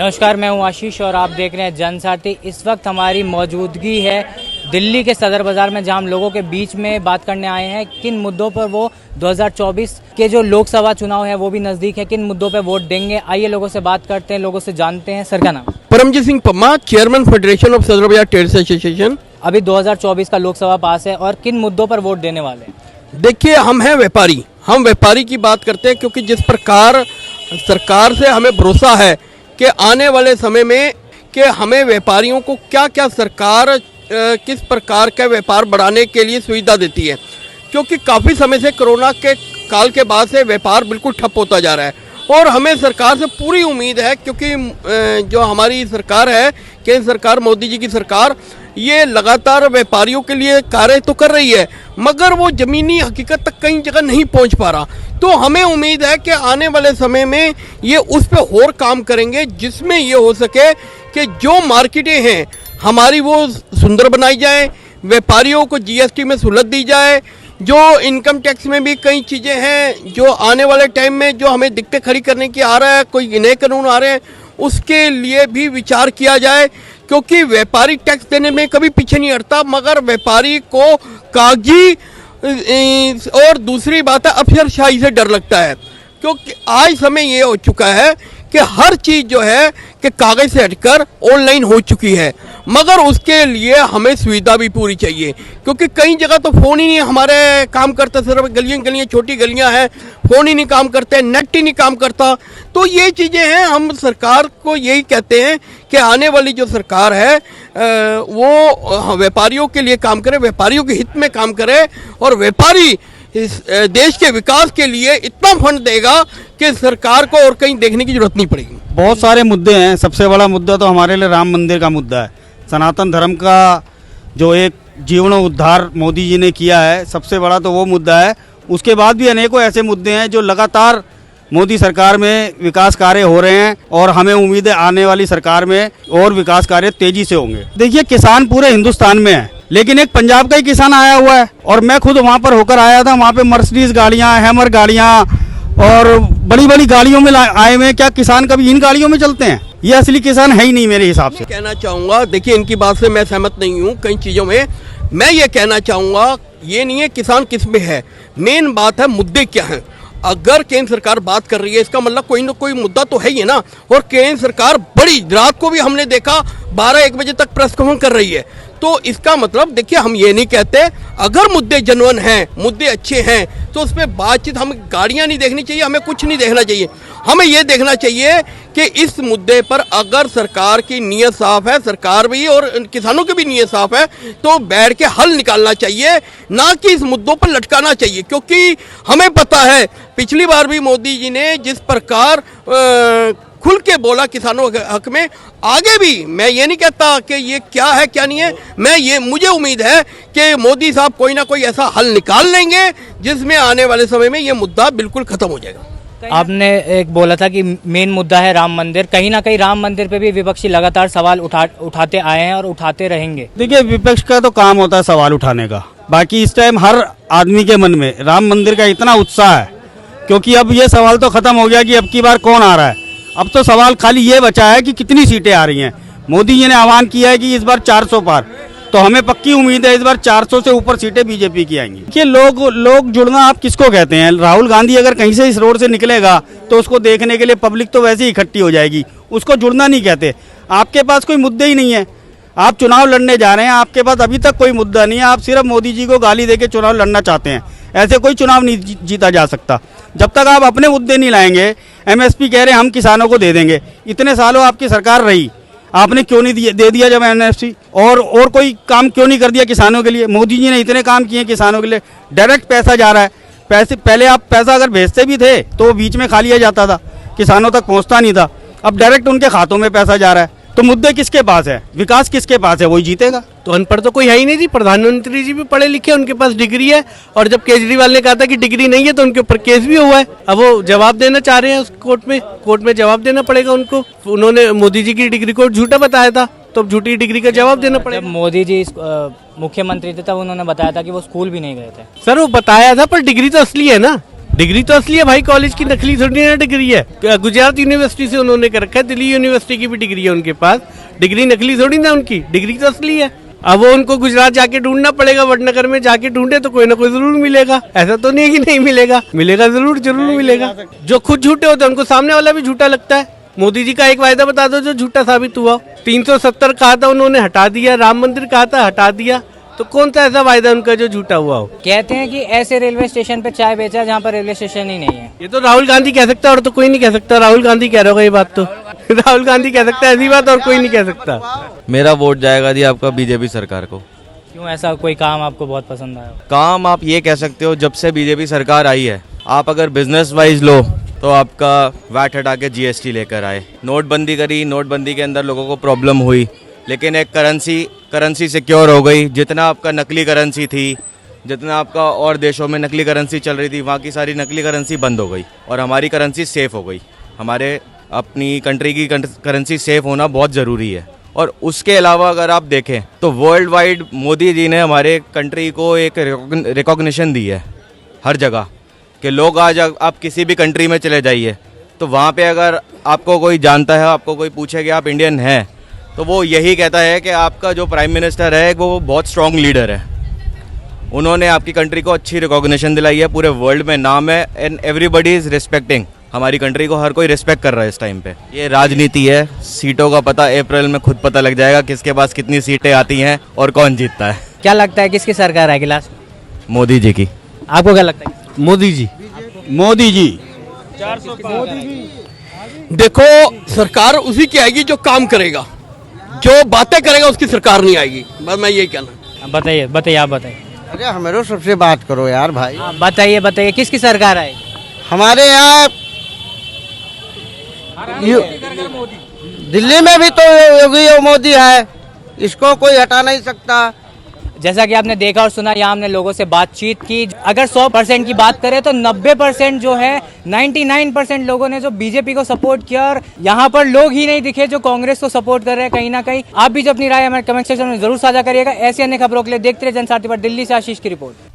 नमस्कार, मैं हूं आशीष और आप देख रहे हैं जनसाथी। इस वक्त हमारी मौजूदगी है दिल्ली के सदर बाजार में, जहां हम लोगों के बीच में बात करने आए हैं किन मुद्दों पर वो 2024 के जो लोकसभा चुनाव है वो भी नज़दीक है, किन मुद्दों पर वोट देंगे। आइए लोगों से बात करते हैं, लोगों से जानते हैं। सर का नाम? Paramjit Singh Pamma, chairman federation of Sadar Bazaar trades association. अभी 2024 का लोकसभा पास है और किन मुद्दों पर वोट देने वाले हैं? देखिए, हम हैं व्यापारी, हम व्यापारी की बात करते हैं, क्योंकि जिस प्रकार सरकार से हमें भरोसा है कि आने वाले समय में कि हमें व्यापारियों को क्या क्या सरकार किस प्रकार का व्यापार बढ़ाने के लिए सुविधा देती है, क्योंकि काफ़ी समय से कोरोना के काल के बाद से व्यापार बिल्कुल ठप होता जा रहा है। और हमें सरकार से पूरी उम्मीद है, क्योंकि जो हमारी सरकार है, केंद्र सरकार, मोदी जी की सरकार, ये लगातार व्यापारियों के लिए कार्य तो कर रही है, मगर वो ज़मीनी हकीकत तक कई जगह नहीं पहुंच पा रहा। तो हमें उम्मीद है कि आने वाले समय में ये उस पर और काम करेंगे, जिसमें ये हो सके कि जो मार्केटें हैं हमारी वो सुंदर बनाई जाए, व्यापारियों को जीएसटी में सहूलत दी जाए, जो इनकम टैक्स में भी कई चीज़ें हैं जो आने वाले टाइम में जो हमें दिक्कतें खड़ी करने की आ रहा है, कोई नए कानून आ रहे हैं, उसके लिए भी विचार किया जाए। क्योंकि व्यापारी टैक्स देने में कभी पीछे नहीं हटता, मगर व्यापारी को कागजी और दूसरी बात है अफसरशाही से डर लगता है, क्योंकि आज समय ये हो चुका है कि हर चीज़ जो है कि कागज़ से हटकर ऑनलाइन हो चुकी है, मगर उसके लिए हमें सुविधा भी पूरी चाहिए, क्योंकि कई जगह तो फ़ोन ही नहीं हमारे काम करते, सिर्फ गलियाँ छोटी गलियाँ हैं, फ़ोन ही नहीं काम करते, नेट ही नहीं काम करता। तो ये चीज़ें हैं, हम सरकार को यही कहते हैं कि आने वाली जो सरकार है वो व्यापारियों के लिए काम करे, व्यापारियों के हित में काम करे, और व्यापारी इस देश के विकास के लिए इतना फंड देगा कि सरकार को और कहीं देखने की जरूरत नहीं पड़ेगी। बहुत सारे मुद्दे हैं। सबसे बड़ा मुद्दा तो हमारे लिए राम मंदिर का मुद्दा है। सनातन धर्म का जो एक जीवन उद्धार मोदी जी ने किया है, सबसे बड़ा तो वो मुद्दा है। उसके बाद भी अनेकों ऐसे मुद्दे हैं जो लगातार मोदी सरकार में विकास कार्य हो रहे हैं, और हमें उम्मीद है आने वाली सरकार में और विकास कार्य तेजी से होंगे। देखिए, किसान पूरे हिंदुस्तान में है, लेकिन एक पंजाब का ही किसान आया हुआ है, और मैं खुद वहाँ पर होकर आया था। वहाँ पे मर्सिडीज गाड़ियाँ, हैमर गाड़ियाँ और बड़ी बड़ी गाड़ियों में आए हुए हैं। क्या किसान कभी इन गाड़ियों में चलते हैं? ये असली किसान है ही नहीं मेरे हिसाब से। कहना चाहूँगा, देखिए, इनकी बात से मैं सहमत नहीं हूँ कई चीज़ों में। मैं ये कहना चाहूँगा, ये नहीं है किसान किस में है, मेन बात है मुद्दे क्या हैं। अगर केंद्र सरकार बात कर रही है, इसका मतलब कोई ना कोई मुद्दा तो है ही है ना। और केंद्र सरकार बड़ी रात को भी हमने देखा 12-1 बजे तक प्रेस कॉन्फ्रेंस कर रही है, तो इसका मतलब देखिए, हम ये नहीं कहते, अगर मुद्दे जेन्युइन हैं, मुद्दे अच्छे हैं, तो उस पर बातचीत, हमें गाड़ियाँ नहीं देखनी चाहिए, हमें कुछ नहीं देखना चाहिए। हमें ये देखना चाहिए कि इस मुद्दे पर अगर सरकार की नीयत साफ है, सरकार भी और किसानों की भी नीयत साफ है, तो बैठ के हल निकालना चाहिए, ना कि इस मुद्दों पर लटकाना चाहिए। क्योंकि हमें पता है पिछली बार भी मोदी जी ने जिस प्रकार खुल के बोला किसानों के हक में, आगे भी मैं ये नहीं कहता कि ये क्या है क्या नहीं है, मुझे उम्मीद है कि मोदी साहब कोई ना कोई ऐसा हल निकाल लेंगे जिसमें आने वाले समय में ये मुद्दा बिल्कुल खत्म हो जाएगा। आपने एक बोला था कि मेन मुद्दा है राम मंदिर। कहीं ना कहीं राम मंदिर पे भी विपक्षी लगातार सवाल उठाते आए हैं और उठाते रहेंगे। देखिए, विपक्ष का तो काम होता है सवाल उठाने का। बाकी इस टाइम हर आदमी के मन में राम मंदिर का इतना उत्साह है, क्योंकि अब ये सवाल तो खत्म हो गया कि अब की बार कौन आ रहा है। अब तो सवाल खाली ये बचा है कि कितनी सीटें आ रही हैं। मोदी जी ने आह्वान किया है कि इस बार 400 पार, तो हमें पक्की उम्मीद है इस बार 400 से ऊपर सीटें बीजेपी की आएंगी। कि लोग जुड़ना आप किसको कहते हैं? राहुल गांधी अगर कहीं से इस रोड से निकलेगा तो उसको देखने के लिए पब्लिक तो वैसे ही इकट्ठी हो जाएगी, उसको जुड़ना नहीं कहते। आपके पास कोई मुद्दे ही नहीं है, आप चुनाव लड़ने जा रहे हैं, आपके पास अभी तक कोई मुद्दा नहीं है, आप सिर्फ मोदी जी को गाली देके चुनाव लड़ना चाहते हैं। ऐसे कोई चुनाव नहीं जीता जा सकता जब तक आप अपने मुद्दे नहीं लाएंगे। एमएसपी कह रहे हैं हम किसानों को दे देंगे, इतने सालों आपकी सरकार रही, आपने क्यों नहीं दे दिया जब एमएसपी? और कोई काम क्यों नहीं कर दिया किसानों के लिए? मोदी जी ने इतने काम किए किसानों के लिए, डायरेक्ट पैसा जा रहा है। पैसे पहले आप पैसा अगर भेजते भी थे तो वो बीच में खा लिया जाता था, किसानों तक पहुंचता नहीं था, अब डायरेक्ट उनके खातों में पैसा जा रहा है। तो मुद्दे किसके पास है? विकास किसके पास है? वही जीतेगा। तो अनपढ़ तो कोई है ही नहीं जी। प्रधानमंत्री जी भी पढ़े लिखे, उनके पास डिग्री है, और जब केजरीवाल ने कहा था कि डिग्री नहीं है तो उनके ऊपर केस भी हुआ है। अब वो जवाब देना चाह रहे हैं उस कोर्ट में जवाब देना पड़ेगा उनको। उन्होंने मोदी जी की डिग्री को झूठा बताया था, तो झूठी डिग्री का जवाब देना पड़ेगा। जब मोदी जी मुख्यमंत्री थे तब उन्होंने बताया था कि वो स्कूल भी नहीं गए थे। सर, वो बताया था, पर डिग्री तो असली है ना। डिग्री तो असली है भाई, कॉलेज की नकली थोड़ी ना डिग्री है। गुजरात यूनिवर्सिटी से उन्होंने कर रखा है, दिल्ली यूनिवर्सिटी की भी डिग्री है उनके पास। डिग्री नकली थोड़ी ना उनकी, डिग्री तो असली है। अब वो उनको गुजरात जाके ढूंढना पड़ेगा, वडनगर में जाके ढूंढे तो कोई ना कोई जरूर मिलेगा। ऐसा तो नहीं है कि नहीं मिलेगा, मिलेगा जरूर मिलेगा। जो खुद झूठे होते हैं उनको सामने वाला भी झूठा लगता है। मोदी जी का एक वायदा बता दो जो झूठा साबित हुआ। 370 कहा था उन्होंने, हटा दिया। राम मंदिर कहा था, हटा दिया। तो कौन सा ऐसा वायदा उनका जो झूठा हुआ हो? कहते हैं कि ऐसे रेलवे स्टेशन पे चाय बेचा जहाँ पर रेलवे स्टेशन ही नहीं है। ये तो राहुल गांधी कह सकता है और तो कोई नहीं कह सकता। राहुल गांधी कह रहा होगा ये बात तो राहुल गांधी कह सकता है ऐसी बात, और कोई नहीं कह सकता। मेरा वोट जाएगा जी आपका बीजेपी सरकार को। क्यों, ऐसा कोई काम आपको बहुत पसंद आया? काम आप ये कह सकते हो, जब से बीजेपी सरकार आई है, आप अगर बिजनेस वाइज लो तो आपका वैट हटा के जीएसटी लेकर आए, नोटबंदी करी, नोटबंदी के अंदर लोगों को प्रॉब्लम हुई, लेकिन एक करेंसी सिक्योर हो गई। जितना आपका नकली करेंसी थी, जितना आपका और देशों में नकली करेंसी चल रही थी, वहाँ की सारी नकली करेंसी बंद हो गई और हमारी करेंसी सेफ हो गई। हमारे अपनी कंट्री की करेंसी सेफ होना बहुत ज़रूरी है। और उसके अलावा अगर आप देखें तो वर्ल्ड वाइड मोदी जी ने हमारे कंट्री को एक रिकॉग्निशन दी है हर जगह, कि लोग आज आप किसी भी कंट्री में चले जाइए तो वहाँ पे अगर आपको कोई जानता है, आपको कोई पूछे कि आप इंडियन हैं, तो वो यही कहता है कि आपका जो प्राइम मिनिस्टर है वो बहुत स्ट्रॉन्ग लीडर है। उन्होंने आपकी कंट्री को अच्छी रिकॉग्निशन दिलाई है, पूरे वर्ल्ड में नाम है, एंड एवरीबडी इज़ रिस्पेक्टिंग हमारी कंट्री को। हर कोई रिस्पेक्ट कर रहा है इस टाइम पे। ये राजनीति है, सीटों का पता अप्रैल में खुद पता लग जाएगा किसके पास कितनी सीटें आती हैं और कौन जीतता है। क्या लगता है किसकी सरकार आएगी लास्ट? मोदी जी की। आपको क्या लगता है? मोदी जी। मोदी जी। देखो, सरकार उसी की आएगी जो काम करेगा, जो बातें करेगा उसकी सरकार नहीं आएगी। बस मैं यही कहना। बताइए आप बताइए। अरे हमारे सबसे बात करो यार भाई। बताइए किसकी सरकार आएगी? हमारे यहाँ दिल्ली में भी तो योगी और मोदी है, इसको कोई हटा नहीं सकता। जैसा कि आपने देखा और सुना, यहाँ हमने लोगों से बातचीत की। अगर 100% की बात करें तो 90% जो है, 99% लोगों ने जो बीजेपी को सपोर्ट किया, और यहाँ पर लोग ही नहीं दिखे जो कांग्रेस को सपोर्ट कर रहे हैं कहीं ना कहीं। आप भी जो अपनी राय हमारे कमेंट सेक्शन में जरूर साझा करिएगा। ऐसी अन्य खबरों के लिए देखते रहे जनसाथी पर। दिल्ली से आशीष की रिपोर्ट।